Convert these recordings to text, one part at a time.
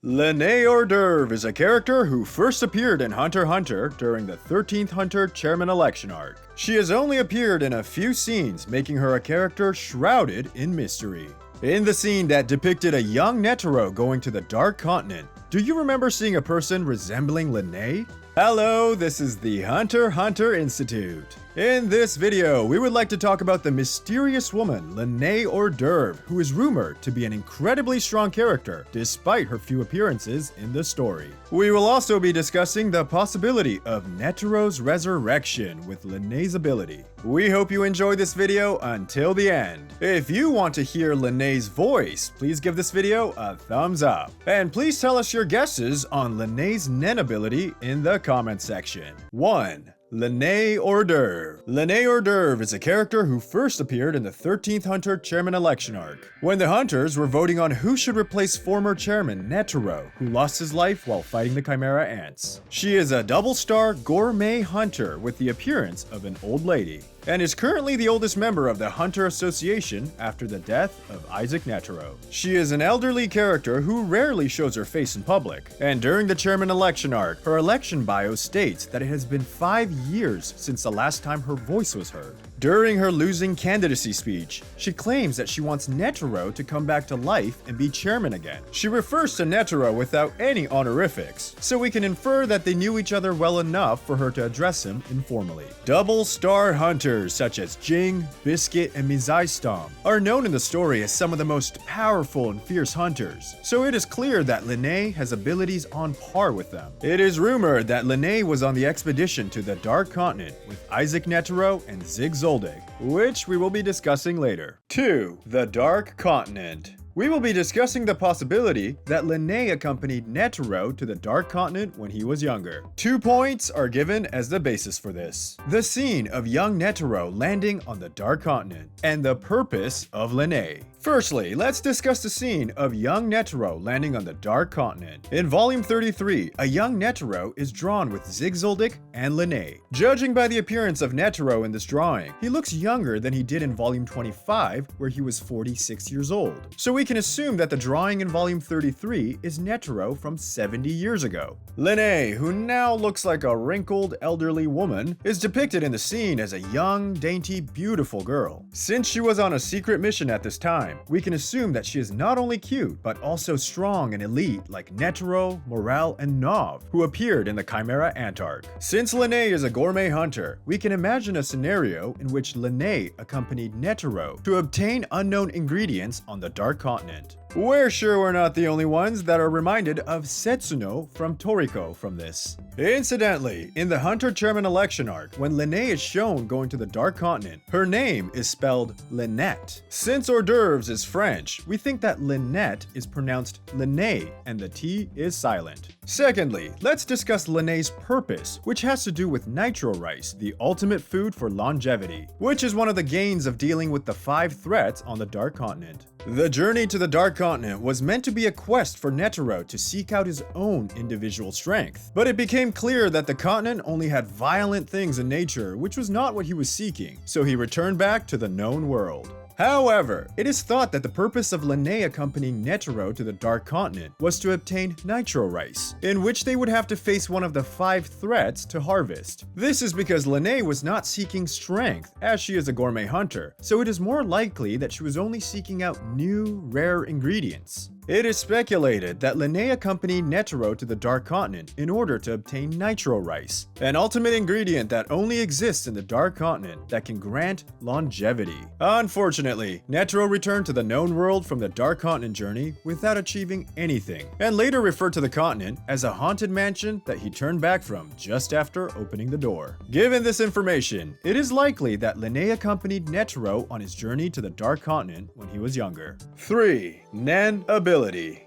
Linne Horsdoeuvre is a character who first appeared in Hunter x Hunter during the 13th Hunter Chairman Election arc. She has only appeared in a few scenes, making her a character shrouded in mystery. In the scene that depicted a young Netero going to the Dark Continent, do you remember seeing a person resembling Linne? Hello, this is the Hunter x Hunter Institute. In this video, we would like to talk about the mysterious woman Linne Horsdoeuvre, who is rumored to be an incredibly strong character despite her few appearances in the story. We will also be discussing the possibility of Netero's resurrection with Linne's ability. We hope you enjoy this video until the end. If you want to hear Linne's voice, please give this video a thumbs up. And please tell us your guesses on Linne's Nen ability in the comment section. 1. Linne Horsdoeuvre. Linne Horsdoeuvre is a character who first appeared in the 13th Hunter Chairman Election arc, when the Hunters were voting on who should replace former Chairman Netero, who lost his life while fighting the Chimera Ants. She is a double-star gourmet hunter with the appearance of an old lady, and is currently the oldest member of the Hunter Association after the death of Isaac Netero. She is an elderly character who rarely shows her face in public, and during the Chairman Election arc, her election bio states that it has been 5 years since the last time her voice was heard. During her losing candidacy speech, she claims that she wants Netero to come back to life and be chairman again. She refers to Netero without any honorifics, so we can infer that they knew each other well enough for her to address him informally. Double-star hunters such as Jing, Biscuit, and Mizai Stom are known in the story as some of the most powerful and fierce hunters, so it is clear that Linne has abilities on par with them. It is rumored that Linne was on the expedition to the Dark Continent with Isaac Netero and Zig Zoldyck, which we will be discussing later. 2. The Dark Continent. We will be discussing the possibility that Linne accompanied Netero to the Dark Continent when he was younger. 2 points are given as the basis for this. The scene of young Netero landing on the Dark Continent, and the purpose of Linne. Firstly, let's discuss the scene of young Netero landing on the Dark Continent. In Volume 33, a young Netero is drawn with Zig Zoldyck and Linne. Judging by the appearance of Netero in this drawing, he looks younger than he did in Volume 25, where he was 46 years old. So we can assume that the drawing in Volume 33 is Netero from 70 years ago. Linne, who now looks like a wrinkled, elderly woman, is depicted in the scene as a young, dainty, beautiful girl. Since she was on a secret mission at this time, we can assume that she is not only cute, but also strong and elite like Netero, Morale, and Nov, who appeared in the Chimera Ant arc. Since Linne is a gourmet hunter, we can imagine a scenario in which Linne accompanied Netero to obtain unknown ingredients on the Dark Continent. We're sure we're not the only ones that are reminded of Setsuno from Toriko from this. Incidentally, in the Hunter Chairman Election arc, when Linne is shown going to the Dark Continent, her name is spelled Lynette. Since Horsdoeuvre is French, we think that Lynette is pronounced Linne and the T is silent. Secondly, let's discuss Linne's purpose, which has to do with nitro rice, the ultimate food for longevity, which is one of the gains of dealing with the 5 threats on the Dark Continent. The journey to the Dark Continent was meant to be a quest for Netero to seek out his own individual strength, but it became clear that the continent only had violent things in nature, which was not what he was seeking, so he returned back to the known world. However, it is thought that the purpose of Linne accompanying Netero to the Dark Continent was to obtain nitro rice, in which they would have to face one of the 5 threats to harvest. This is because Linne was not seeking strength, as she is a gourmet hunter, so it is more likely that she was only seeking out new, rare ingredients. It is speculated that Linne accompanied Netero to the Dark Continent in order to obtain nitro rice, an ultimate ingredient that only exists in the Dark Continent that can grant longevity. Unfortunately, Netero returned to the known world from the Dark Continent journey without achieving anything, and later referred to the continent as a haunted mansion that he turned back from just after opening the door. Given this information, it is likely that Linne accompanied Netero on his journey to the Dark Continent when he was younger. 3. Nen ability.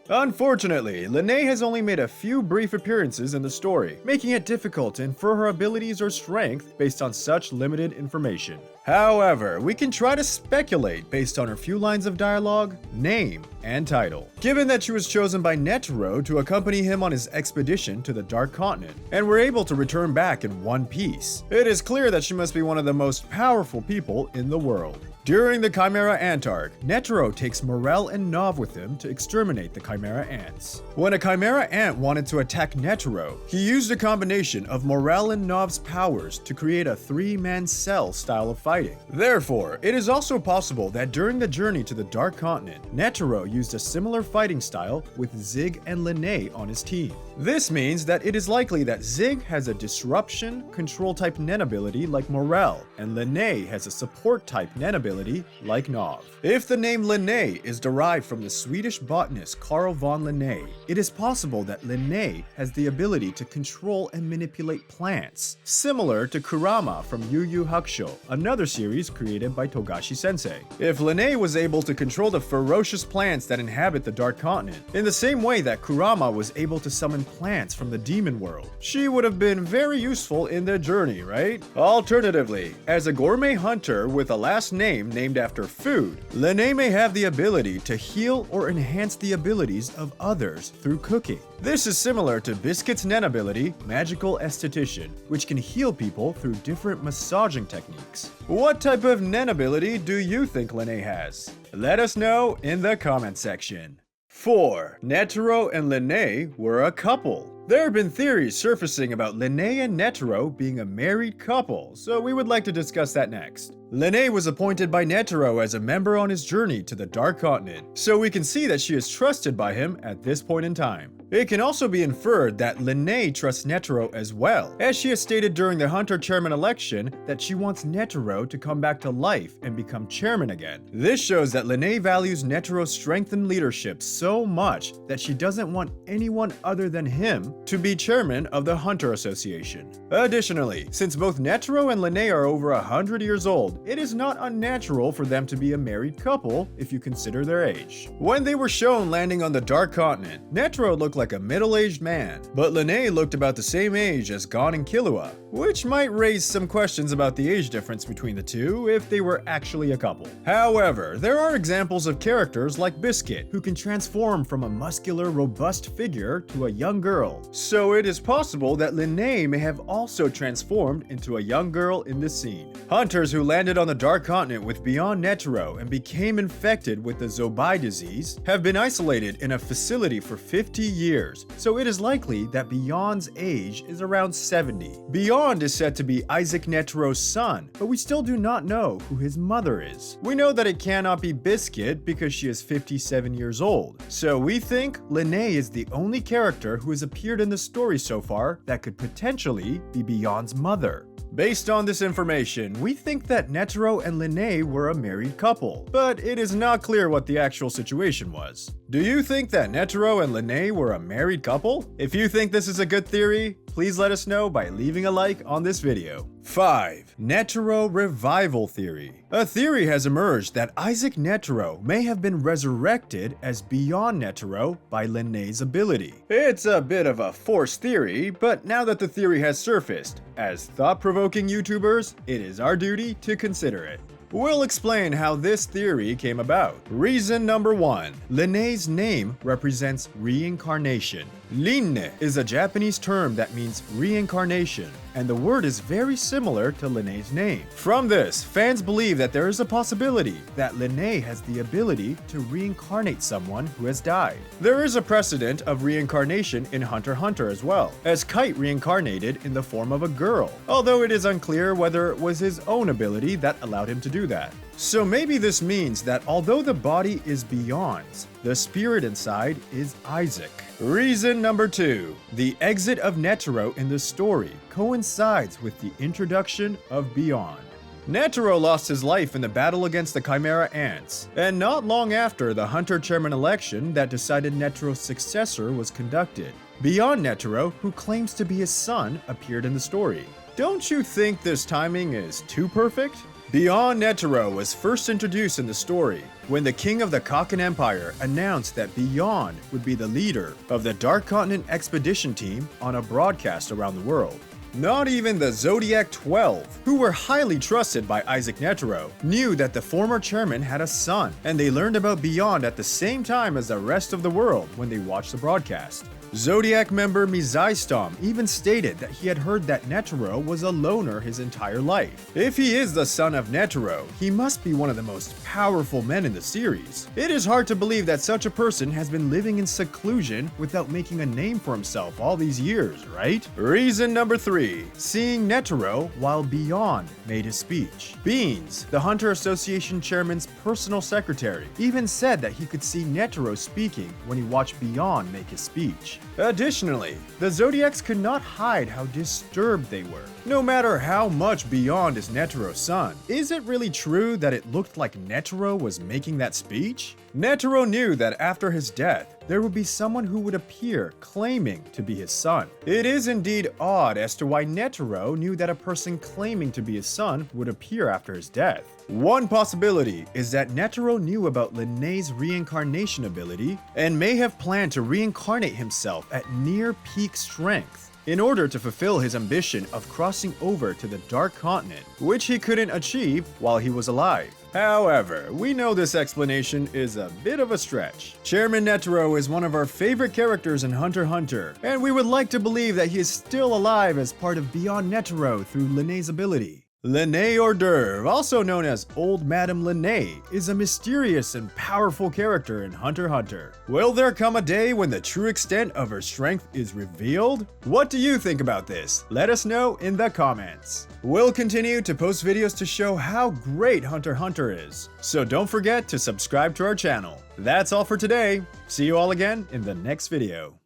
Unfortunately, Linne has only made a few brief appearances in the story, making it difficult to infer her abilities or strength based on such limited information. However, we can try to speculate based on her few lines of dialogue, name, and title. Given that she was chosen by Netero to accompany him on his expedition to the Dark Continent, and were able to return back in one piece, it is clear that she must be one of the most powerful people in the world. During the Chimera Ant arc, Netero takes Morel and Nov with him to exterminate the Chimera Ants. When a Chimera Ant wanted to attack Netero, he used a combination of Morel and Nov's powers to create a three-man cell style of fighting. Therefore, it is also possible that during the journey to the Dark Continent, Netero used a similar fighting style with Zig and Linne on his team. This means that it is likely that Zig has a disruption control type Nen ability like Morel, and Linne has a support type Nen ability like Nov. If the name Linne is derived from the Swedish botanist Carl von Linne, it is possible that Linne has the ability to control and manipulate plants, similar to Kurama from Yu Yu Hakusho, another series created by Togashi sensei. If Linne was able to control the ferocious plants that inhabit the Dark Continent, in the same way that Kurama was able to summon plants from the demon world, she would have been very useful in their journey, right? Alternatively, as a gourmet hunter with a last name named after food, Linne may have the ability to heal or enhance the abilities of others through cooking. This is similar to Biscuit's Nen ability, Magical Esthetician, which can heal people through different massaging techniques. What type of Nen ability do you think Linne has? Let us know in the comment section. 4. Netero and Linne were a couple. There have been theories surfacing about Linne and Netero being a married couple, so we would like to discuss that next. Linne was appointed by Netero as a member on his journey to the Dark Continent, so we can see that she is trusted by him at this point in time. It can also be inferred that Linne trusts Netero as well, as she has stated during the Hunter Chairman election that she wants Netero to come back to life and become chairman again. This shows that Linne values Netero's strength and leadership so much that she doesn't want anyone other than him to be chairman of the Hunter Association. Additionally, since both Netero and Linne are over 100 years old, it is not unnatural for them to be a married couple if you consider their age. When they were shown landing on the Dark Continent, Netero looked like a middle-aged man, but Linne looked about the same age as Gon and Killua, which might raise some questions about the age difference between the two if they were actually a couple. However, there are examples of characters like Biscuit, who can transform from a muscular, robust figure to a young girl, so it is possible that Linne may have also transformed into a young girl in this scene. Hunters who landed on the Dark Continent with Beyond Netero and became infected with the Zobai disease have been isolated in a facility for 50 years, so it is likely that Beyond's age is around 70. Beyond is said to be Isaac Netero's son, but we still do not know who his mother is. We know that it cannot be Biscuit because she is 57 years old, so we think Linne is the only character who has appeared in the story so far that could potentially be Beyond's mother. Based on this information, we think that Netero and Linne were a married couple, but it is not clear what the actual situation was. Do you think that Netero and Linne were a married couple? If you think this is a good theory, please let us know by leaving a like on this video. 5. Netero Revival Theory. A theory has emerged that Isaac Netero may have been resurrected as Beyond Netero by Linne's ability. It's a bit of a forced theory, but now that the theory has surfaced, as thought-provoking YouTubers, it is our duty to consider it. We'll explain how this theory came about. Reason number 1. Linne's name represents reincarnation. Linne is a Japanese term that means reincarnation, and the word is very similar to Linne's name. From this, fans believe that there is a possibility that Linne has the ability to reincarnate someone who has died. There is a precedent of reincarnation in Hunter x Hunter as well, as Kite reincarnated in the form of a girl, although it is unclear whether it was his own ability that allowed him to do that. So maybe this means that although the body is Beyond's, the spirit inside is Isaac. Reason number 2. The exit of Netero in the story coincides with the introduction of Beyond. Netero lost his life in the battle against the Chimera Ants, and not long after the Hunter Chairman election that decided Netero's successor was conducted. Beyond Netero, who claims to be his son, appeared in the story. Don't you think this timing is too perfect? Beyond Netero was first introduced in the story when the king of the Kaken Empire announced that Beyond would be the leader of the Dark Continent expedition team on a broadcast around the world. Not even the Zodiac 12, who were highly trusted by Isaac Netero, knew that the former chairman had a son, and they learned about Beyond at the same time as the rest of the world when they watched the broadcast. Zodiac member Mizaistom even stated that he had heard that Netero was a loner his entire life. If he is the son of Netero, he must be one of the most powerful men in the series. It is hard to believe that such a person has been living in seclusion without making a name for himself all these years, right? Reason number 3. Seeing Netero while Beyond made his speech. Beans, the Hunter Association chairman's personal secretary, even said that he could see Netero speaking when he watched Beyond make his speech. Additionally, the Zodiacs could not hide how disturbed they were. No matter how much Beyond is Netero's son, is it really true that it looked like Netero was making that speech? Netero knew that after his death, there would be someone who would appear claiming to be his son. It is indeed odd as to why Netero knew that a person claiming to be his son would appear after his death. One possibility is that Netero knew about Linne's reincarnation ability and may have planned to reincarnate himself at near peak strength in order to fulfill his ambition of crossing over to the Dark Continent, which he couldn't achieve while he was alive. However, we know this explanation is a bit of a stretch. Chairman Netero is one of our favorite characters in Hunter x Hunter, and we would like to believe that he is still alive as part of Beyond Netero through Linne's ability. Linne Horsdoeuvre, also known as Old Madam Linne, is a mysterious and powerful character in Hunter x Hunter. Will there come a day when the true extent of her strength is revealed? What do you think about this? Let us know in the comments. We'll continue to post videos to show how great Hunter x Hunter is, so don't forget to subscribe to our channel. That's all for today. See you all again in the next video.